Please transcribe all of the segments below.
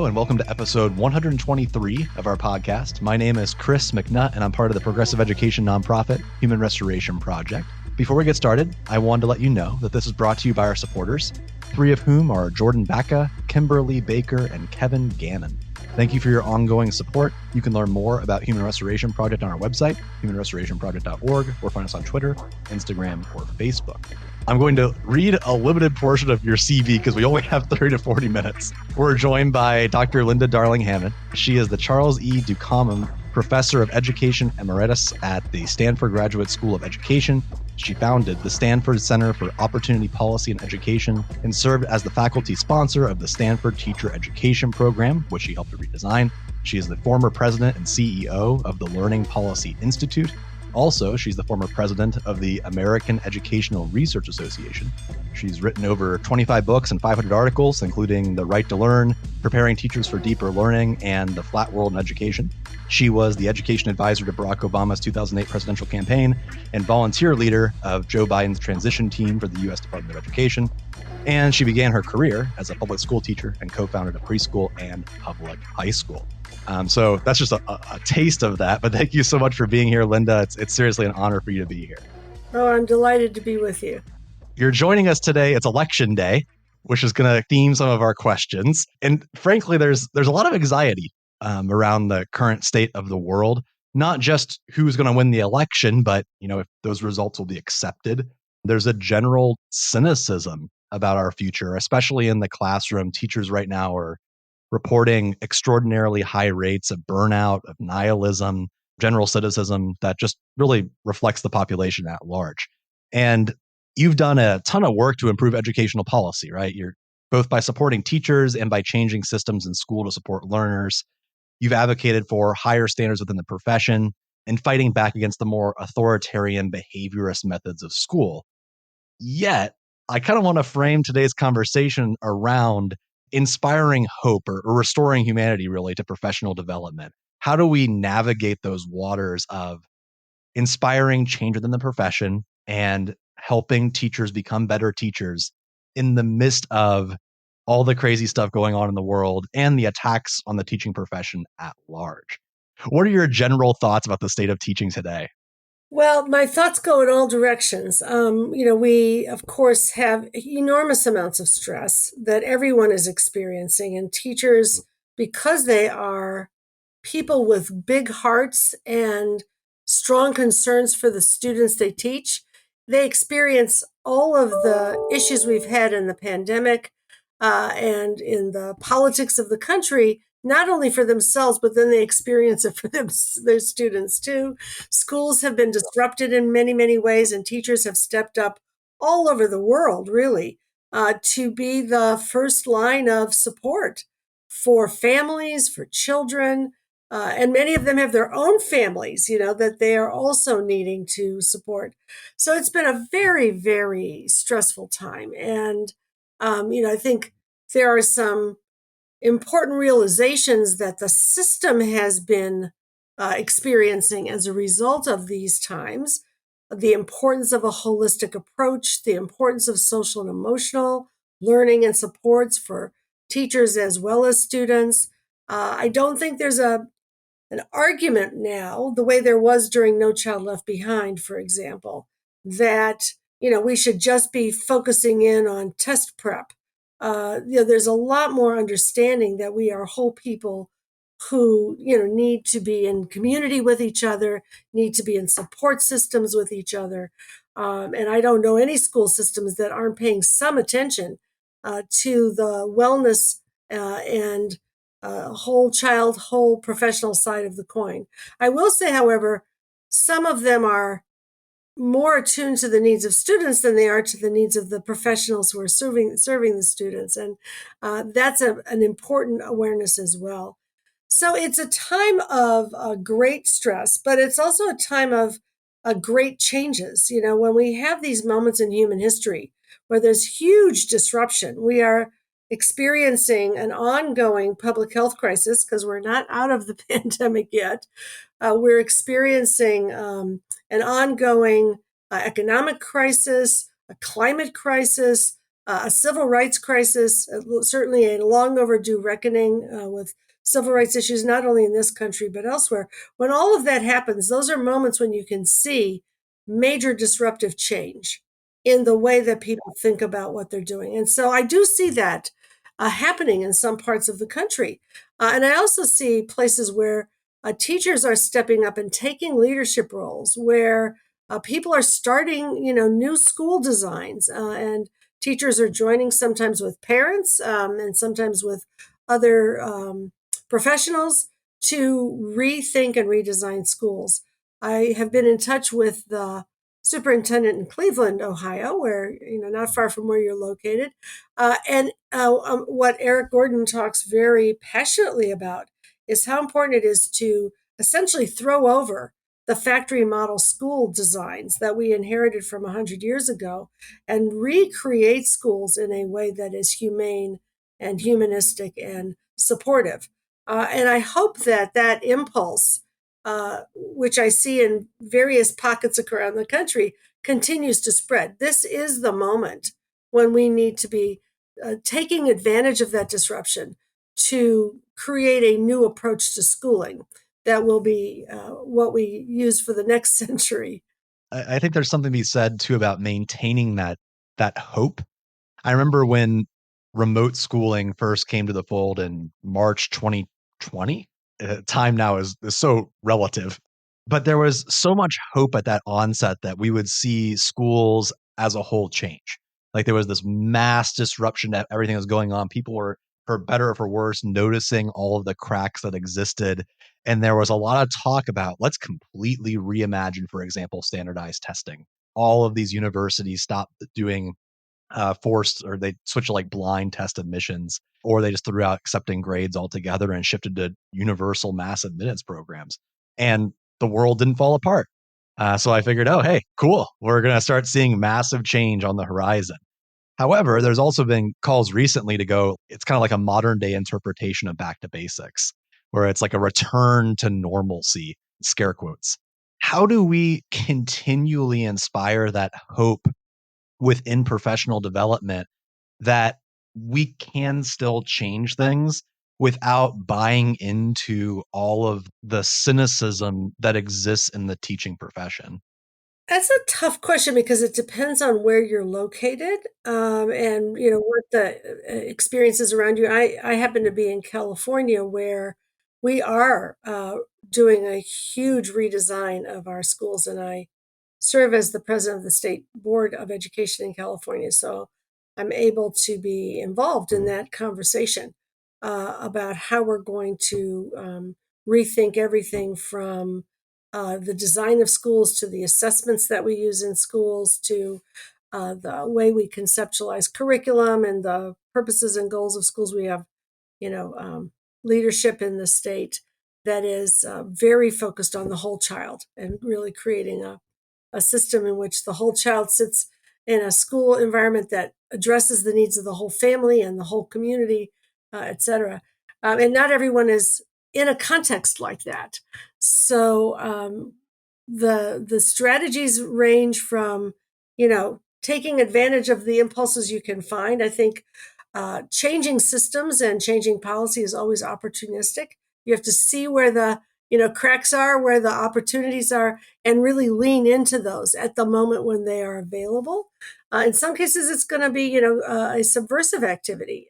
and welcome to episode 123 of our podcast. My name is Chris McNutt, and I'm part of the progressive education nonprofit Human Restoration Project. Before we get started, I wanted to let you know that this is brought to you by our supporters, three of whom are Jordan Baca, Kimberly Baker, and Kevin Gannon. Thank you for your ongoing support. You can learn more about Human Restoration Project on our website, humanrestorationproject.org, or find us on Twitter, Instagram, or Facebook. I'm going to read a limited portion of your CV because we only have 30 to 40 minutes. We're joined by Dr. Linda Darling-Hammond. She is the Charles E. Ducommun Professor of Education Emeritus at the Stanford Graduate School of Education. She founded the Stanford Center for Opportunity Policy and Education and served as the faculty sponsor of the Stanford Teacher Education Program, which she helped to redesign. She is the former president and CEO of the Learning Policy Institute. Also, she's the former president of the American Educational Research Association. She's written over 25 books and 500 articles, including The Right to Learn, Preparing Teachers for Deeper Learning, and The Flat World in Education. She was the education advisor to Barack Obama's 2008 presidential campaign and volunteer leader of Joe Biden's transition team for the U.S. Department of Education. And she began her career as a public school teacher and co-founded a preschool and public high school. So that's just a taste of that. But thank you so much for being here, Linda. It's seriously an honor for you to be here. Oh, I'm delighted to be with you. You're joining us today. It's election day, which is going to theme some of our questions. And frankly, there's a lot of anxiety around the current state of the world, not just who's going to win the election, but if those results will be accepted. There's a general cynicism about our future, especially in the classroom. Teachers right now are reporting extraordinarily high rates of burnout, of nihilism, general cynicism that just really reflects the population at large. And you've done a ton of work to improve educational policy, right? You're both by supporting teachers and by changing systems in school to support learners. You've advocated for higher standards within the profession and fighting back against the more authoritarian behaviorist methods of school. Yet, I kind of want to frame today's conversation around inspiring hope or restoring humanity really to professional development. How do we navigate those waters of inspiring change within the profession and helping teachers become better teachers in the midst of all the crazy stuff going on in the world and the attacks on the teaching profession at large? What are your general thoughts about the state of teaching today? Well, my thoughts go in all directions. We, of course, have enormous amounts of stress that everyone is experiencing. And teachers, because they are people with big hearts and strong concerns for the students they teach, they experience all of the issues we've had in the pandemic and in the politics of the country, not only for themselves, but then they experience it for their students too. Schools have been disrupted in many, many ways, and teachers have stepped up all over the world, really, to be the first line of support for families, for children, and many of them have their own families, that they are also needing to support. So it's been a very, very stressful time. And, I think there are some important realizations that the system has been experiencing as a result of these times, the importance of a holistic approach, the importance of social and emotional learning and supports for teachers as well as students. I don't think there's an argument now, the way there was during No Child Left Behind, for example, that we should just be focusing in on test prep. There's a lot more understanding that we are whole people who, need to be in community with each other, need to be in support systems with each other. And I don't know any school systems that aren't paying some attention to the wellness and whole child, whole professional side of the coin. I will say, however, some of them are more attuned to the needs of students than they are to the needs of the professionals who are serving the students. And that's an important awareness as well. So it's a time of great stress, but it's also a time of great changes. When we have these moments in human history where there's huge disruption, we are experiencing an ongoing public health crisis because we're not out of the pandemic yet. We're experiencing an ongoing economic crisis, a climate crisis, a civil rights crisis, certainly a long overdue reckoning with civil rights issues, not only in this country, but elsewhere. When all of that happens, those are moments when you can see major disruptive change in the way that people think about what they're doing. And so I do see that happening in some parts of the country. And I also see places where teachers are stepping up and taking leadership roles, where people are starting, new school designs, and teachers are joining sometimes with parents and sometimes with other professionals to rethink and redesign schools. I have been in touch with the superintendent in Cleveland, Ohio, where, not far from where you're located. And what Eric Gordon talks very passionately about is how important it is to essentially throw over the factory model school designs that we inherited from 100 years ago and recreate schools in a way that is humane and humanistic and supportive. And I hope that that impulse, which I see in various pockets around the country, continues to spread. This is the moment when we need to be taking advantage of that disruption to create a new approach to schooling that will be what we use for the next century. I think there's something to be said too about maintaining that hope. I remember when remote schooling first came to the fold in March 2020. Time now is so relative, but there was so much hope at that onset that we would see schools as a whole change. Like there was this mass disruption that everything was going on. People were, for better or for worse, noticing all of the cracks that existed. And there was a lot of talk about let's completely reimagine, for example, standardized testing. All of these universities stopped doing forced, or they switched to like blind test admissions, or they just threw out accepting grades altogether and shifted to universal mass admittance programs. And the world didn't fall apart. So I figured, oh, hey, cool. We're going to start seeing massive change on the horizon. However, there's also been calls recently to go, it's kind of like a modern day interpretation of back to basics, where it's like a return to normalcy, scare quotes. How do we continually inspire that hope within professional development that we can still change things without buying into all of the cynicism that exists in the teaching profession? That's a tough question because it depends on where you're located, and what the experiences around you. I happen to be in California, where we are doing a huge redesign of our schools, and I serve as the president of the State Board of Education in California. So I'm able to be involved in that conversation about how we're going to rethink everything from the design of schools to the assessments that we use in schools to the way we conceptualize curriculum and the purposes and goals of schools. We have, you know, um, leadership in the state that is very focused on the whole child and really creating a system in which the whole child sits in a school environment that addresses the needs of the whole family and the whole community, et cetera. And not everyone is in a context like that. So the strategies range from, taking advantage of the impulses you can find. I think changing systems and changing policy is always opportunistic. You have to see where the cracks are, where the opportunities are, and really lean into those at the moment when they are available. In some cases, it's going to be a subversive activity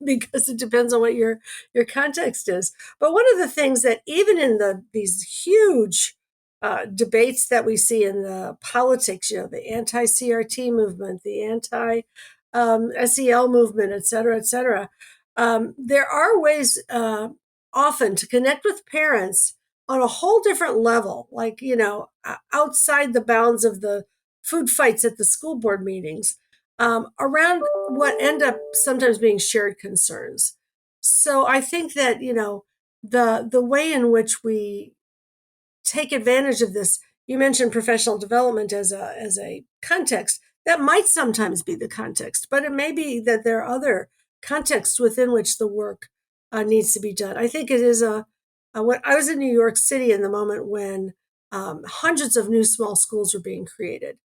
because it depends on what your context is. But one of the things that even in these huge debates that we see in the politics, the anti-CRT movement, the anti SEL movement, et cetera, et cetera. There are ways often to connect with parents on a whole different level, like, outside the bounds of the food fights at the school board meetings, around what end up sometimes being shared concerns. So I think that, the way in which we take advantage of this. You mentioned professional development as a context. That might sometimes be the context, but it may be that there are other contexts within which the work needs to be done. I think it is when I was in New York City in the moment when hundreds of new small schools were being created.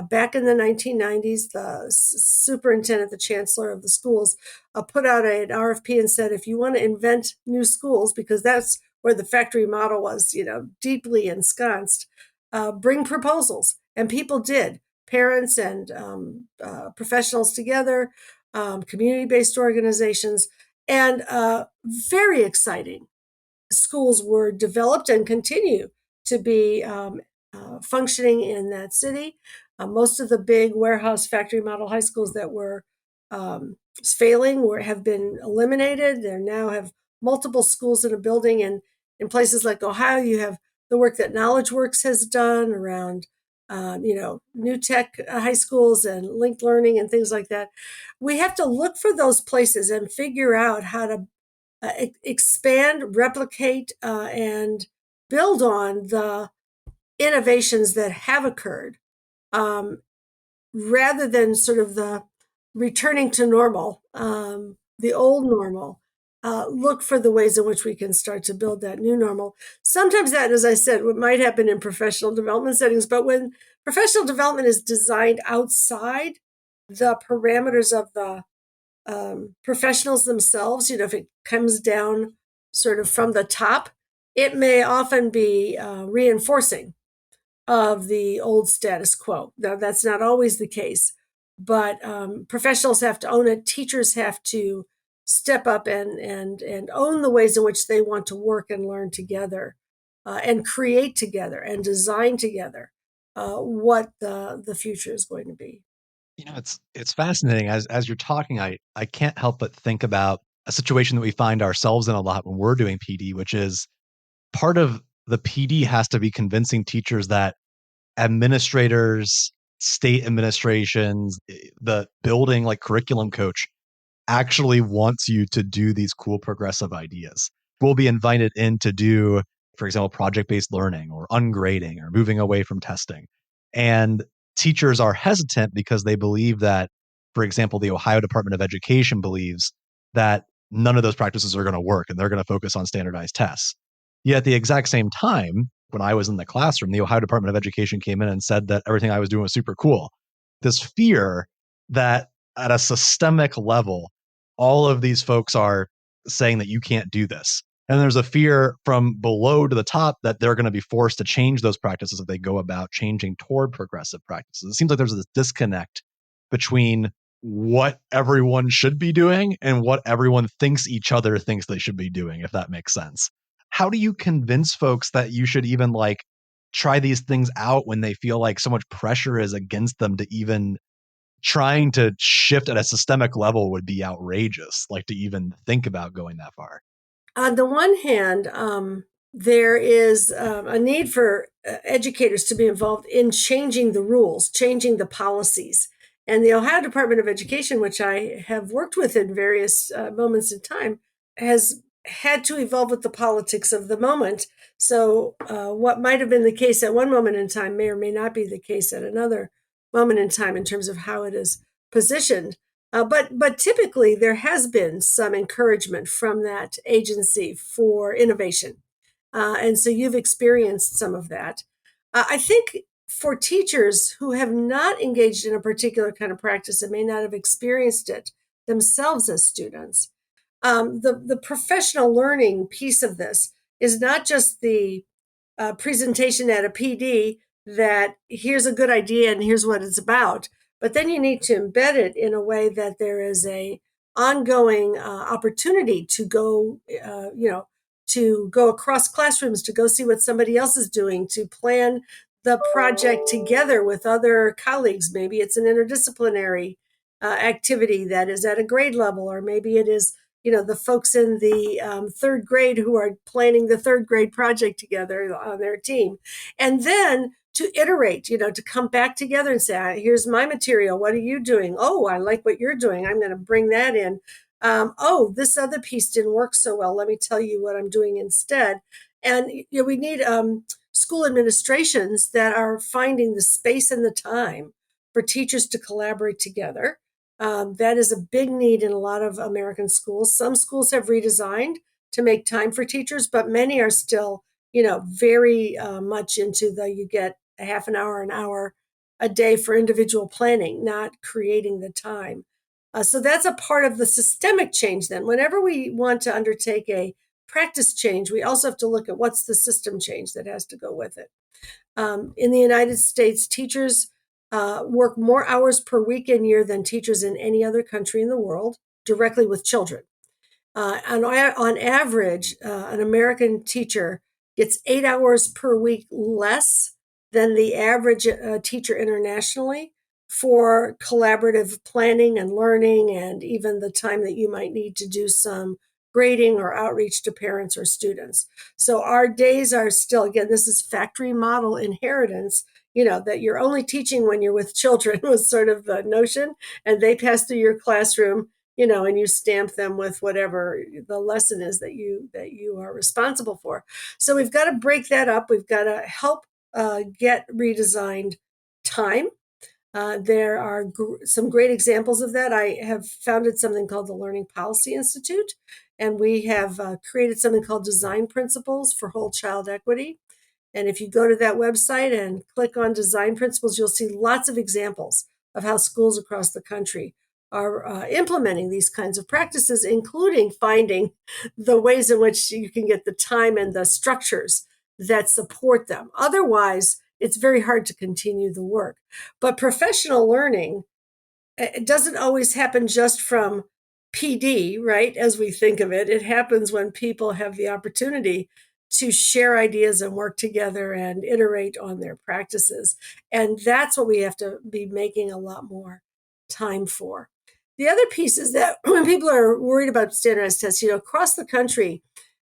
Back in the 1990s, the superintendent, the chancellor of the schools, put out an RFP and said, if you want to invent new schools, because that's where the factory model was, deeply ensconced, bring proposals. And people did, parents and professionals together, community-based organizations, and very exciting schools were developed and continue to be functioning in that city. Most of the big warehouse factory model high schools that were failing have been eliminated. They now have multiple schools in a building. And in places like Ohio, you have the work that Knowledge Works has done around new tech high schools and linked learning and things like that. We have to look for those places and figure out how to expand, replicate, and build on the innovations that have occurred, rather than sort of the returning to normal, the old normal. Look for the ways in which we can start to build that new normal. Sometimes that, as I said, what might happen in professional development settings, but when professional development is designed outside the parameters of the professionals themselves, if it comes down sort of from the top, it may often be reinforcing of the old status quo. Now, that's not always the case, but professionals have to own it. Teachers have to step up and own the ways in which they want to work and learn together, and create together and design together what the future is going to be. It's fascinating. As you're talking, I can't help but think about a situation that we find ourselves in a lot when we're doing PD, which is part of the PD has to be convincing teachers that administrators, state administrations, the building like curriculum coach actually wants you to do these cool progressive ideas. We'll be invited in to do, for example, project-based learning or ungrading or moving away from testing. And teachers are hesitant because they believe that, for example, the Ohio Department of Education believes that none of those practices are going to work and they're going to focus on standardized tests. Yet at the exact same time, when I was in the classroom, the Ohio Department of Education came in and said that everything I was doing was super cool. This fear that at a systemic level, all of these folks are saying that you can't do this. And there's a fear from below to the top that they're going to be forced to change those practices if they go about changing toward progressive practices. It seems like there's this disconnect between what everyone should be doing and what everyone thinks each other thinks they should be doing, if that makes sense. How do you convince folks that you should even try these things out when they feel like so much pressure is against them to even trying to shift at a systemic level would be outrageous, to even think about going that far? On the one hand, there is a need for educators to be involved in changing the rules, changing the policies. And the Ohio Department of Education, which I have worked with in various moments in time, has had to evolve with the politics of the moment. So what might have been the case at one moment in time may or may not be the case at another moment in time in terms of how it is positioned. But typically there has been some encouragement from that agency for innovation. And so you've experienced some of that. I think for teachers who have not engaged in a particular kind of practice and may not have experienced it themselves as students, the professional learning piece of this is not just the presentation at a PD that here's a good idea and here's what it's about, but then you need to embed it in a way that there is a ongoing opportunity to go, to go across classrooms, to go see what somebody else is doing, to plan the project together with other colleagues. Maybe it's an interdisciplinary activity that is at a grade level, or maybe it is the folks in the third grade who are planning the third grade project together on their team. And then to iterate, to come back together and say, here's my material. What are you doing? Oh, I like what you're doing. I'm going to bring that in. Oh, this other piece didn't work so well. Let me tell you what I'm doing instead. And we need school administrations that are finding the space and the time for teachers to collaborate together. That is a big need in a lot of American schools. Some schools have redesigned to make time for teachers, but many are still, very much into you get a half an hour a day for individual planning, not creating the time. So that's a part of the systemic change then. Whenever we want to undertake a practice change, we also have to look at what's the system change that has to go with it. In the United States, teachers work more hours per week and year than teachers in any other country in the world directly with children. On average, an American teacher gets 8 hours per week less than the average teacher internationally for collaborative planning and learning, and even the time that you might need to do some grading or outreach to parents or students. So our days are still, again, this is factory model inheritance, that you're only teaching when you're with children was sort of the notion, and they pass through your classroom, and you stamp them with whatever the lesson is that you are responsible for. So we've got to break that up. We've got to help get redesigned time. There are some great examples of that. I have founded something called the Learning Policy Institute, and we have created something called Design Principles for Whole Child Equity. And if you go to that website and click on Design Principles, you'll see lots of examples of how schools across the country are implementing these kinds of practices, including finding the ways in which you can get the time and the structures that support them. Otherwise, it's very hard to continue the work. But professional learning, it doesn't always happen just from PD, right? As we think of it, it happens when people have the opportunity to share ideas and work together and iterate on their practices. And that's what we have to be making a lot more time for. The other piece is that when people are worried about standardized tests, across the country,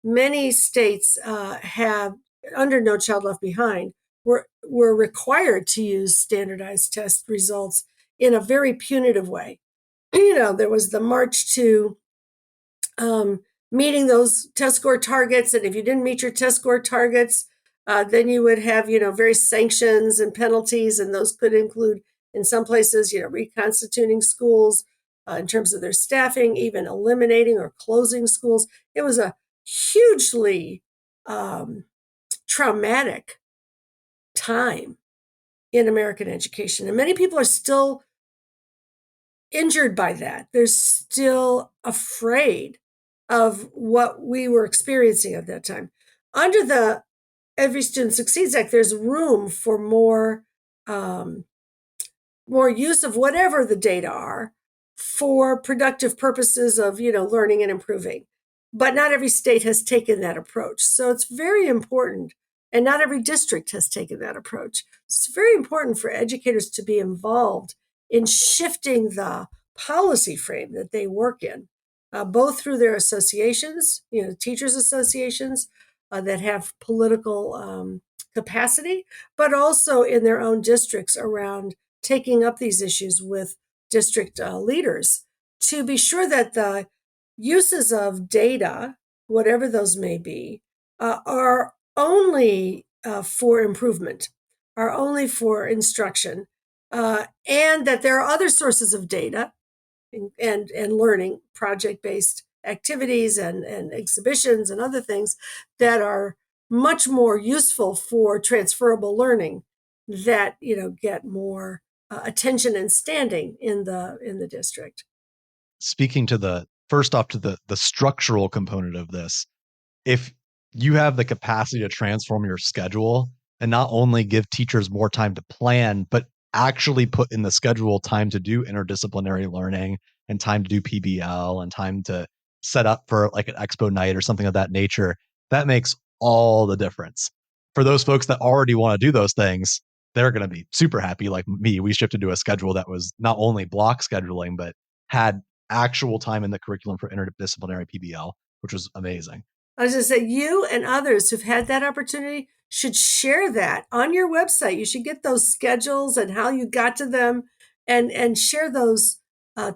many states have, under No Child Left Behind, were required to use standardized test results in a very punitive way. There was the march to meeting those test score targets, and if you didn't meet your test score targets, then you would have, various sanctions and penalties, and those could include, in some places, reconstituting schools in terms of their staffing, even eliminating or closing schools. It was a hugely traumatic time in American education. And many people are still injured by that. They're still afraid of what we were experiencing at that time. Under the Every Student Succeeds Act, there's room for more use of whatever the data are for productive purposes of, learning and improving. But not every state has taken that approach. So it's very important, and not every district has taken that approach. It's very important for educators to be involved in shifting the policy frame that they work in, both through their associations, teachers' associations that have political capacity, but also in their own districts around taking up these issues with district leaders to be sure that the uses of data, whatever those may be, are only for improvement, are only for instruction, and that there are other sources of data and learning, project-based activities and exhibitions and other things that are much more useful for transferable learning that get more attention and standing in the district. Speaking to the structural component of this, if you have the capacity to transform your schedule and not only give teachers more time to plan, but actually put in the schedule time to do interdisciplinary learning and time to do PBL and time to set up for like an expo night or something of that nature, that makes all the difference. For those folks that already want to do those things, they're going to be super happy. Like me, we shifted to a schedule that was not only block scheduling, but had actual time in the curriculum for interdisciplinary PBL, which was amazing. I was going to say, you and others who've had that opportunity should share that on your website. You should get those schedules and how you got to them, and share those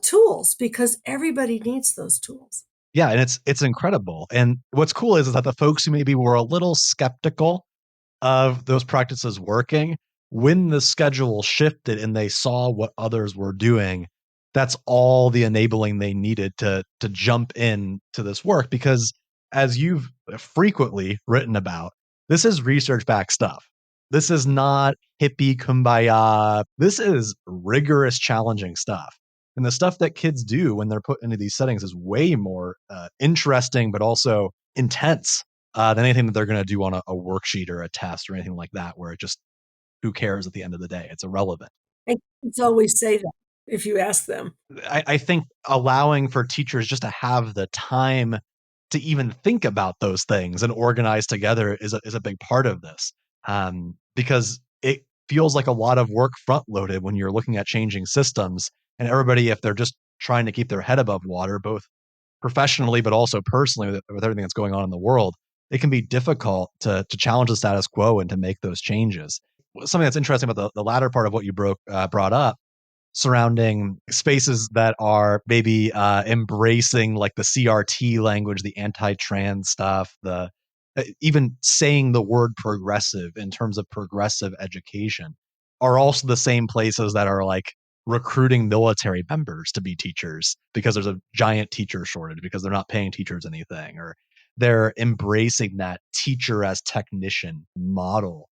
tools, because everybody needs those tools. Yeah, and it's incredible. And what's cool is that the folks who maybe were a little skeptical of those practices working, when the schedule shifted and they saw what others were doing, that's all the enabling they needed to jump in to this work. Because as you've frequently written about, this is research-backed stuff. This is not hippie kumbaya. This is rigorous, challenging stuff. And the stuff that kids do when they're put into these settings is way more interesting, but also intense than anything that they're going to do on a worksheet or a test or anything like that, where it just, who cares at the end of the day? It's irrelevant. And kids always say that if you ask them. I think allowing for teachers just to have the time to even think about those things and organize together is a big part of this, because it feels like a lot of work front loaded when you're looking at changing systems, and everybody, if they're just trying to keep their head above water, both professionally but also personally with everything that's going on in the world, it can be difficult to challenge the status quo and to make those changes. Something that's interesting about the latter part of what you brought up surrounding spaces that are maybe embracing like the CRT language, the anti-trans stuff, the even saying the word progressive in terms of progressive education, are also the same places that are like recruiting military members to be teachers because there's a giant teacher shortage because they're not paying teachers anything, or they're embracing that teacher as technician model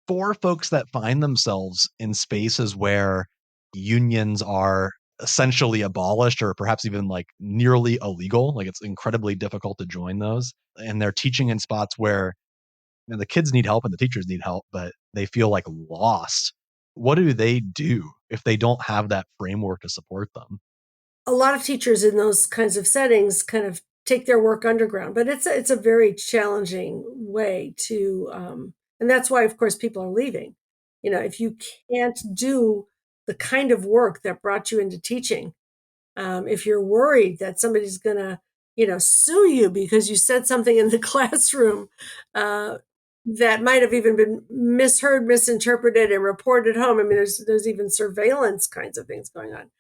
for folks that find themselves in spaces where unions are essentially abolished or perhaps even like nearly illegal. Like it's incredibly difficult to join those. And they're teaching in spots where, the kids need help and the teachers need help, but they feel like lost. What do they do if they don't have that framework to support them? A lot of teachers in those kinds of settings kind of take their work underground, but it's a very challenging way to, and that's why, of course, people are leaving. If you can't do the kind of work that brought you into teaching, if you're worried that somebody's going to, sue you because you said something in the classroom uh, that might have even been misheard, misinterpreted, and reported home. I mean, there's even surveillance kinds of things going on.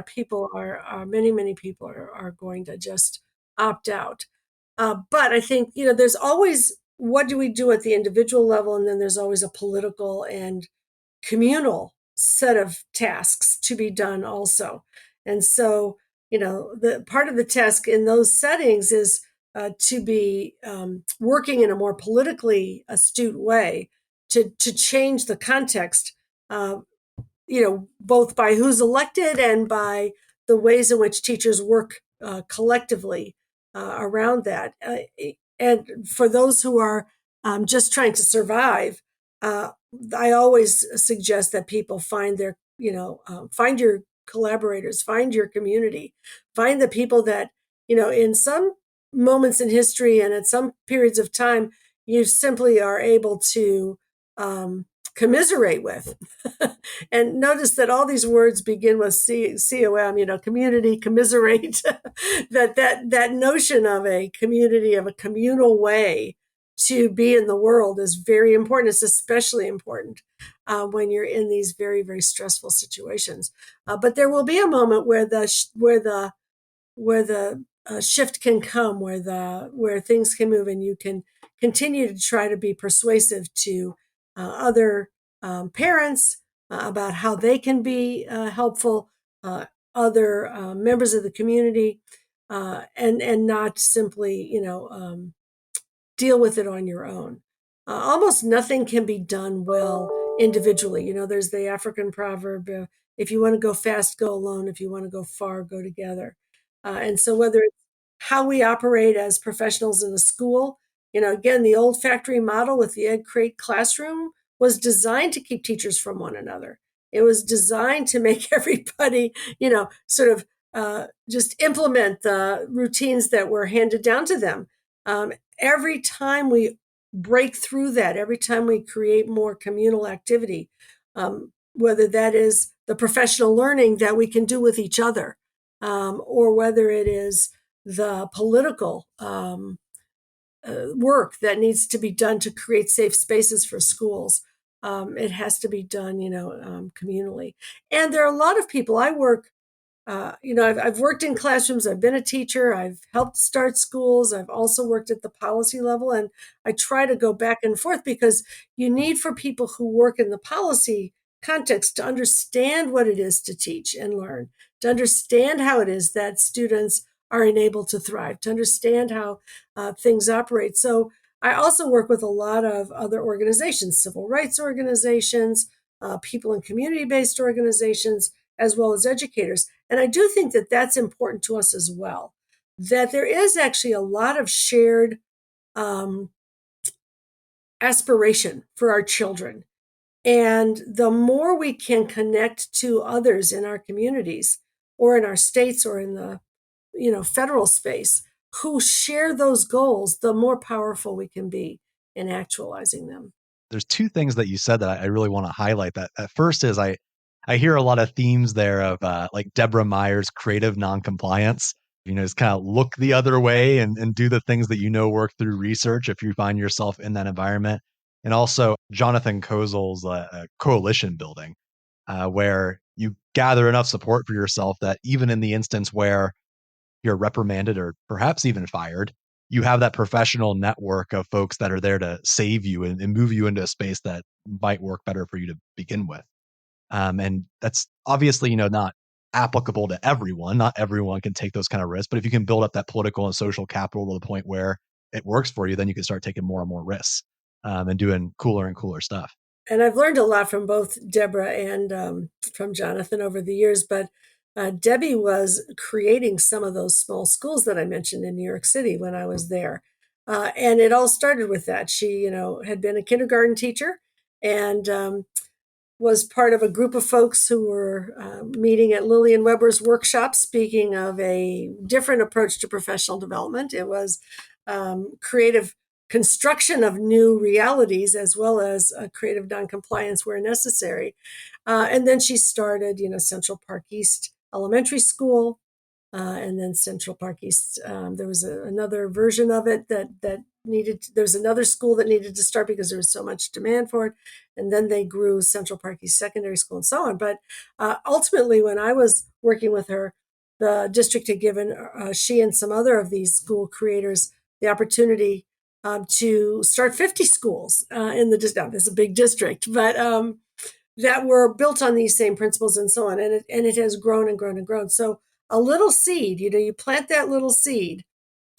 People are many people are going to just opt out. But I think there's always, what do we do at the individual level, and then there's always a political and communal set of tasks to be done also. And so, the part of the task in those settings is to be working in a more politically astute way to change the context, uh, both by who's elected and by the ways in which teachers work collectively around that. And for those who are just trying to survive, uh, I always suggest that people find find your collaborators, find your community, find the people that, in some moments in history and at some periods of time, you simply are able to commiserate with. And notice that all these words begin with COM, community, commiserate, that notion of a community, of a communal way to be in the world is very important. It's especially important when you're in these very, very stressful situations. But there will be a moment where the shift can come, where things can move, and you can continue to try to be persuasive to other parents about how they can be helpful, other members of the community, and not simply deal with it on your own. Almost nothing can be done well individually. There's the African proverb, if you want to go fast, go alone. If you want to go far, go together. And so whether it's how we operate as professionals in the school, again, the old factory model with the egg crate classroom was designed to keep teachers from one another. It was designed to make everybody, sort of just implement the routines that were handed down to them. Every time we break through that, every time we create more communal activity, whether that is the professional learning that we can do with each other, or whether it is the political work that needs to be done to create safe spaces for schools. It has to be done, communally. And there are a lot of people. I've worked in classrooms. I've been a teacher. I've helped start schools. I've also worked at the policy level. And I try to go back and forth because you need for people who work in the policy context to understand what it is to teach and learn, to understand how it is that students are enabled to thrive, to understand how things operate. So I also work with a lot of other organizations, civil rights organizations, people in community-based organizations, as well as educators. And I do think that that's important to us as well, that there is actually a lot of shared um, aspiration for our children. And the more we can connect to others in our communities or in our states or in the federal space who share those goals, the more powerful we can be in actualizing them. There's two things that you said that I really want to highlight. That at first is I hear a lot of themes there of like Deborah Meyer's creative noncompliance. Just kind of look the other way and do the things that work through research if you find yourself in that environment. And also Jonathan Kozol's coalition building, where you gather enough support for yourself that even in the instance where you're reprimanded or perhaps even fired, you have that professional network of folks that are there to save you and move you into a space that might work better for you to begin with. And that's obviously, not applicable to everyone. Not everyone can take those kind of risks, but if you can build up that political and social capital to the point where it works for you, then you can start taking more and more risks and doing cooler and cooler stuff. And I've learned a lot from both Deborah and from Jonathan over the years. But Debbie was creating some of those small schools that I mentioned in New York City when I was there. And it all started with that. She, had been a kindergarten teacher and was part of a group of folks who were meeting at Lillian Weber's workshop, speaking of a different approach to professional development. It was creative construction of new realities as well as creative noncompliance where necessary. And then she started, Central Park East Elementary School, and then Central Park East. There was another version of it that needed. There was another school that needed to start because there was so much demand for it, and then they grew Central Park East Secondary School and so on. But ultimately, when I was working with her, the district had given she and some other of these school creators the opportunity to start 50 schools in the district. Now, this is a big district, but that were built on these same principles and so on. And it has grown and grown and grown. So a little seed, you plant that little seed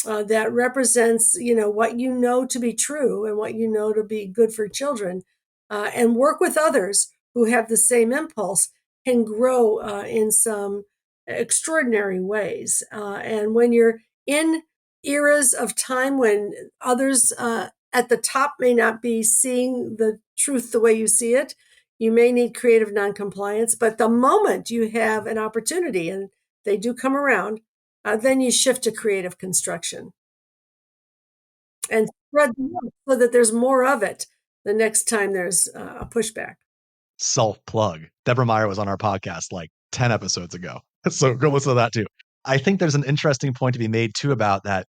that represents, what you know to be true and what you know to be good for children, and work with others who have the same impulse can grow in some extraordinary ways. And when you're in eras of time when others at the top may not be seeing the truth the way you see it, you may need creative noncompliance. But the moment you have an opportunity, and they do come around, then you shift to creative construction and spread the word so that there's more of it the next time there's a pushback. Self plug. Deborah Meyer was on our podcast like 10 episodes ago. So go listen to that too. I think there's an interesting point to be made too about that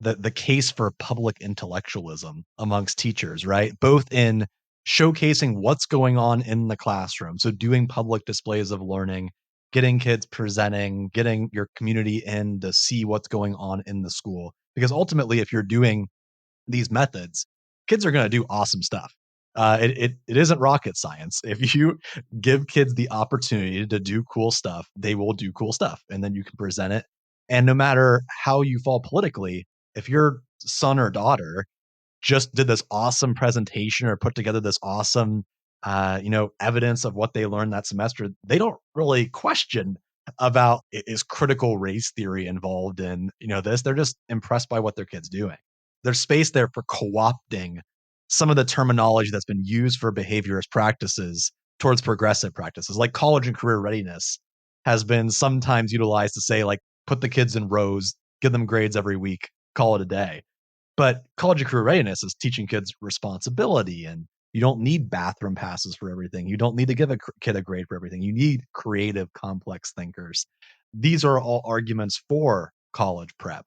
the case for public intellectualism amongst teachers, right? Both in showcasing what's going on in the classroom. So doing public displays of learning, getting kids presenting, getting your community in to see what's going on in the school. Because ultimately, if you're doing these methods, kids are going to do awesome stuff. It isn't rocket science. If you give kids the opportunity to do cool stuff, they will do cool stuff, and then you can present it. And no matter how you fall politically, if your son or daughter just did this awesome presentation or put together this awesome, evidence of what they learned that semester, they don't really question about is critical race theory involved in this. They're just impressed by what their kid's doing. There's space there for co-opting some of the terminology that's been used for behaviorist practices towards progressive practices, like college and career readiness has been sometimes utilized to say, like, put the kids in rows, give them grades every week, call it a day. But college and career readiness is teaching kids responsibility, and you don't need bathroom passes for everything. You don't need to give a kid a grade for everything. You need creative, complex thinkers. These are all arguments for college prep.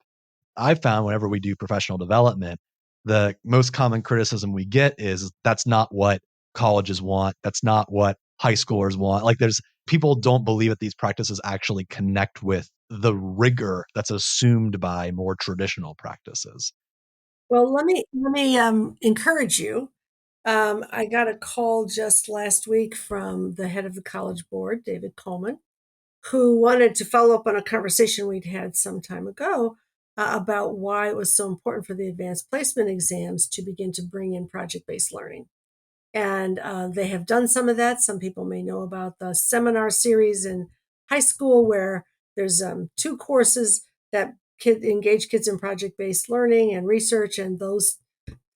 I found whenever we do professional development, the most common criticism we get is that's not what colleges want. That's not what high schoolers want. Like, there's people don't believe that these practices actually connect with the rigor that's assumed by more traditional practices. Well, let me encourage you. I got a call just last week from the head of the College Board, David Coleman, who wanted to follow up on a conversation we'd had some time ago about why it was so important for the advanced placement exams to begin to bring in project-based learning. And they have done some of that. Some people may know about the seminar series in high school where there's 2 courses that engage kids in project-based learning and research, and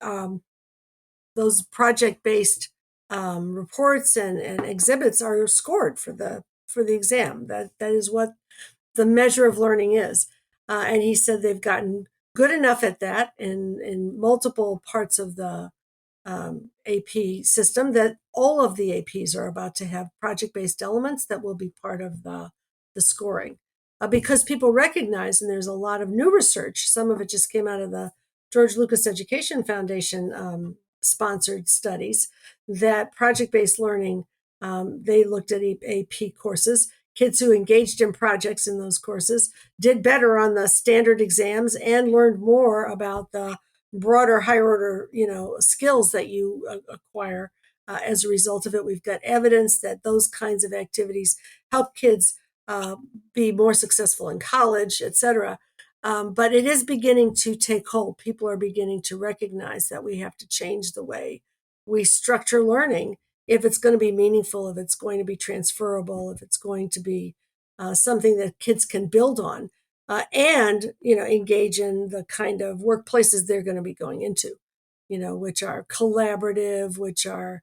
um, those project-based reports and exhibits are scored for the exam. That is what the measure of learning is. And he said they've gotten good enough at that in multiple parts of the AP system that all of the APs are about to have project-based elements that will be part of the scoring. Because people recognize, and there's a lot of new research, some of it just came out of the George Lucas Education Foundation sponsored studies, that project-based learning, they looked at AP courses. Kids who engaged in projects in those courses did better on the standard exams and learned more about the broader, higher order, skills that you acquire as a result of it. We've got evidence that those kinds of activities help kids be more successful in college, et cetera. But it is beginning to take hold. People are beginning to recognize that we have to change the way we structure learning if it's going to be meaningful, if it's going to be transferable, if it's going to be something that kids can build on, and engage in the kind of workplaces they're going to be going into, which are collaborative, which are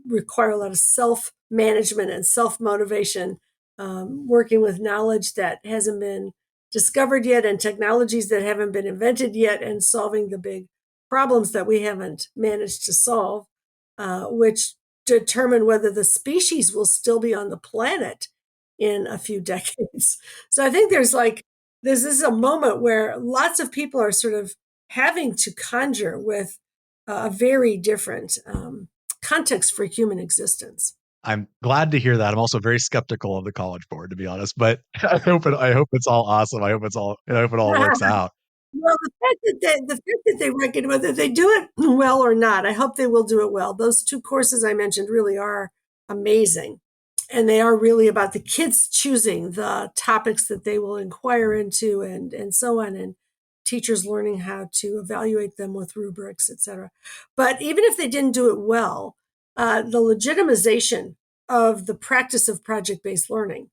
require a lot of self management and self motivation, working with knowledge that hasn't been discovered yet and technologies that haven't been invented yet, and solving the big problems that we haven't managed to solve, which determine whether the species will still be on the planet in a few decades. So I think this is a moment where lots of people are sort of having to conjure with a very different context for human existence. I'm glad to hear that. I'm also very skeptical of the College Board, to be honest, but I hope it's all awesome. I hope it all works out. Well, the fact that they reckon whether they do it well or not, I hope they will do it well. Those 2 courses I mentioned really are amazing. And they are really about the kids choosing the topics that they will inquire into and so on, and teachers learning how to evaluate them with rubrics, et cetera. But even if they didn't do it well, the legitimization of the practice of project-based learning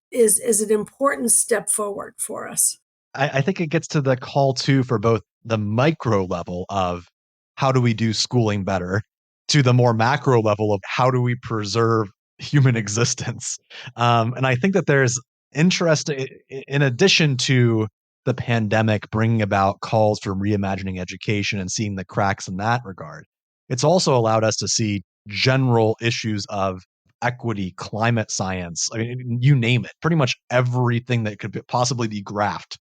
is an important step forward for us. I think it gets to the call too for both the micro level of how do we do schooling better to the more macro level of how do we preserve human existence. And I think that there's interest in addition to the pandemic bringing about calls for reimagining education and seeing the cracks in that regard. It's also allowed us to see general issues of equity, climate science. I mean, you name it. Pretty much everything that could possibly be graphed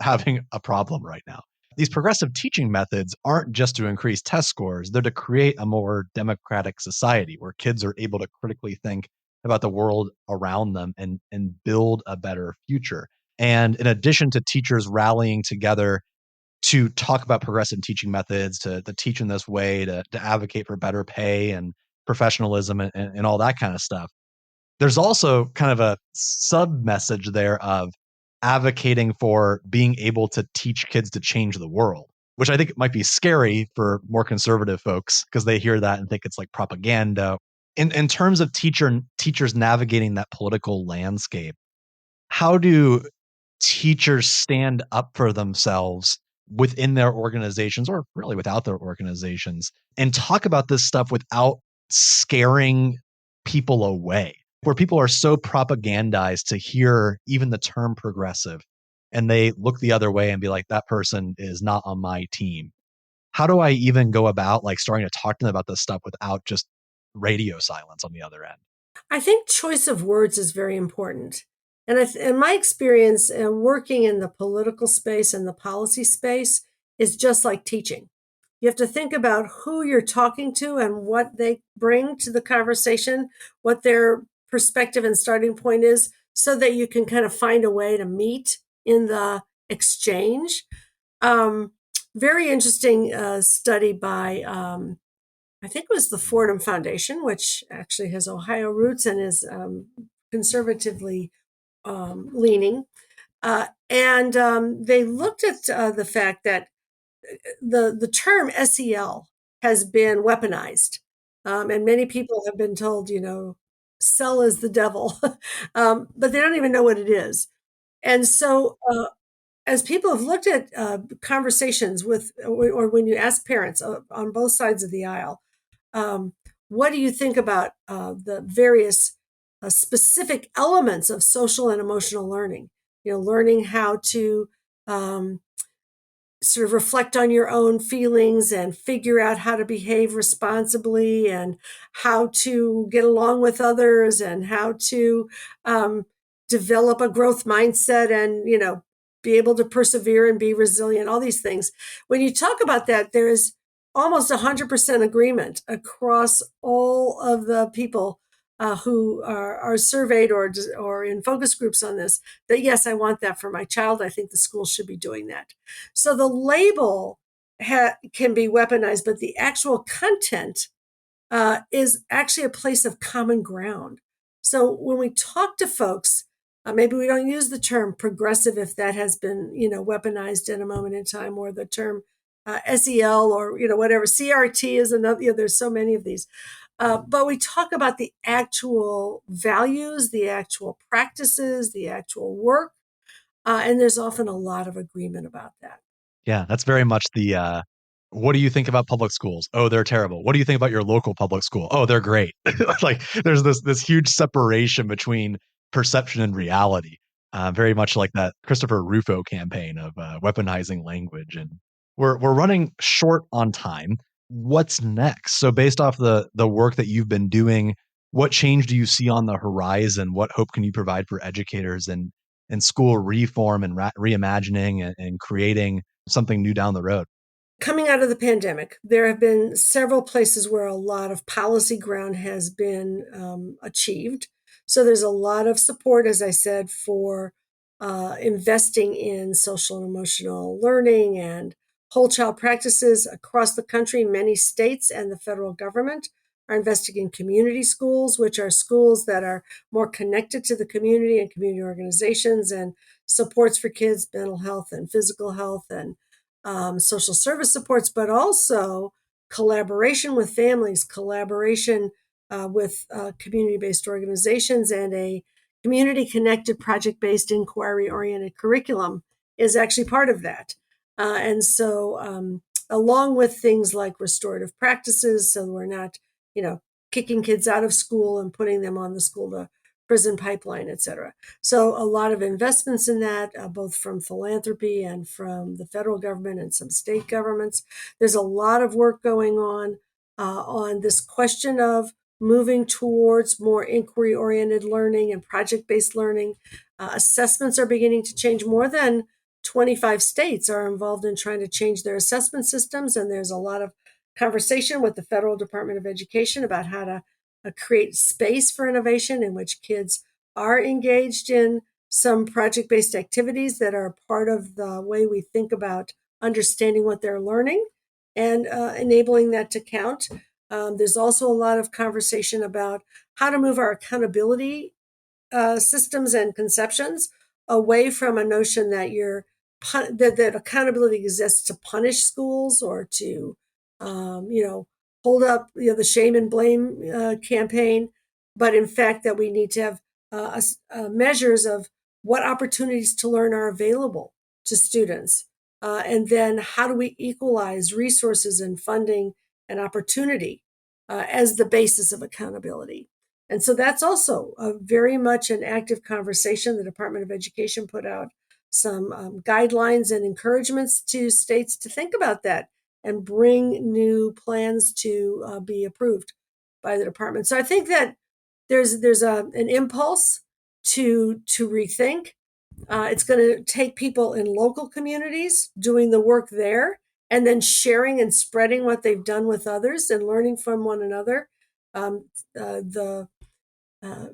having a problem right now. These progressive teaching methods aren't just to increase test scores, they're to create a more democratic society where kids are able to critically think about the world around them and build a better future. And in addition to teachers rallying together to talk about progressive teaching methods, to teach in this way, to advocate for better pay and professionalism and all that kind of stuff, there's also kind of a sub message there of advocating for being able to teach kids to change the world, which I think might be scary for more conservative folks because they hear that and think it's like propaganda. In terms of teachers navigating that political landscape, how do teachers stand up for themselves within their organizations or really without their organizations and talk about this stuff without scaring people away, where people are so propagandized to hear even the term progressive and they look the other way and be like, that person is not on my team. How do I even go about like starting to talk to them about this stuff without just radio silence on the other end? I think choice of words is very important. And in my experience, working in the political space and the policy space is just like teaching. You have to think about who you're talking to and what they bring to the conversation, what their perspective and starting point is, so that you can kind of find a way to meet in the exchange. Um, Very interesting study by I think it was the Fordham Foundation, which actually has Ohio roots and is conservatively leaning. And they looked at the fact that the term SEL has been weaponized. And many people have been told, sell is the devil, but they don't even know what it is. And so, as people have looked at conversations with, or when you ask parents on both sides of the aisle, um, what do you think about the various specific elements of social and emotional learning? Learning how to um, sort of reflect on your own feelings and figure out how to behave responsibly and how to get along with others and how to um, develop a growth mindset and be able to persevere and be resilient, all these things. When you talk about that, there is almost 100% agreement across all of the people who are surveyed or in focus groups on this, that yes, I want that for my child. I think the school should be doing that. So the label can be weaponized, but the actual content is actually a place of common ground. So when we talk to folks, maybe we don't use the term progressive if that has been, weaponized in a moment in time, or the term SEL, or whatever. CRT is another. There's so many of these, but we talk about the actual values, the actual practices, the actual work, and there's often a lot of agreement about that. Yeah, that's very much the what do you think about public schools? Oh, they're terrible. What do you think about your local public school? Oh, they're great. Like there's this huge separation between perception and reality. Very much like that Christopher Rufo campaign of weaponizing language. And we're running short on time. What's next? So based off the work that you've been doing, what change do you see on the horizon? What hope can you provide for educators and school reform and reimagining and creating something new down the road? Coming out of the pandemic, there have been several places where a lot of policy ground has been achieved. So there's a lot of support, as I said, for investing in social and emotional learning and whole child practices across the country. Many states and the federal government are investing in community schools, which are schools that are more connected to the community and community organizations, and supports for kids' mental health and physical health and social service supports, but also collaboration with families, collaboration with community-based organizations, and a community-connected, project-based, inquiry-oriented curriculum is actually part of that. And so, along with things like restorative practices, so we're not, kicking kids out of school and putting them on the school to prison pipeline, et cetera. So a lot of investments in that, both from philanthropy and from the federal government and some state governments. There's a lot of work going on this question of moving towards more inquiry-oriented learning and project-based learning. Assessments are beginning to change. More than 25 states are involved in trying to change their assessment systems, and there's a lot of conversation with the Federal Department of Education about how to create space for innovation in which kids are engaged in some project-based activities that are part of the way we think about understanding what they're learning and enabling that to count. There's also a lot of conversation about how to move our accountability systems and conceptions away from a notion that that accountability exists to punish schools or to hold up the shame and blame campaign, but in fact that we need to have measures of what opportunities to learn are available to students, and then how do we equalize resources and funding and opportunity as the basis of accountability. And so that's also very much an active conversation. The Department of Education put out some guidelines and encouragements to states to think about that and bring new plans to be approved by the department. So I think that there's an impulse to rethink. It's going to take people in local communities doing the work there and then sharing and spreading what they've done with others and learning from one another. The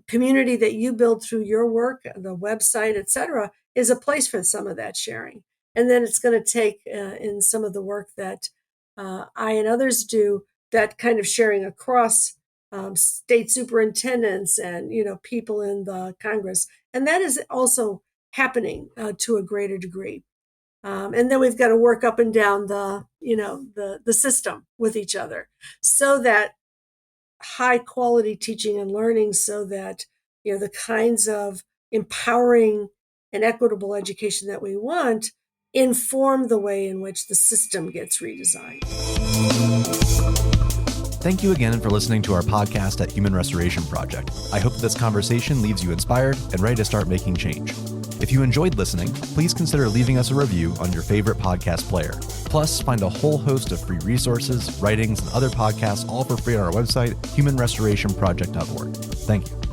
community that you build through your work, the website, et cetera, is a place for some of that sharing. And then it's going to take in some of the work that I and others do, that kind of sharing across state superintendents and people in the Congress, and that is also happening to a greater degree. And then we've got to work up and down the system with each other so that high quality teaching and learning, so that the kinds of empowering and equitable education that we want inform the way in which the system gets redesigned. Thank you again for listening to our podcast at Human Restoration Project. I hope this conversation leaves you inspired and ready to start making change. If you enjoyed listening, please consider leaving us a review on your favorite podcast player. Plus, find a whole host of free resources, writings, and other podcasts all for free on our website, humanrestorationproject.org. Thank you.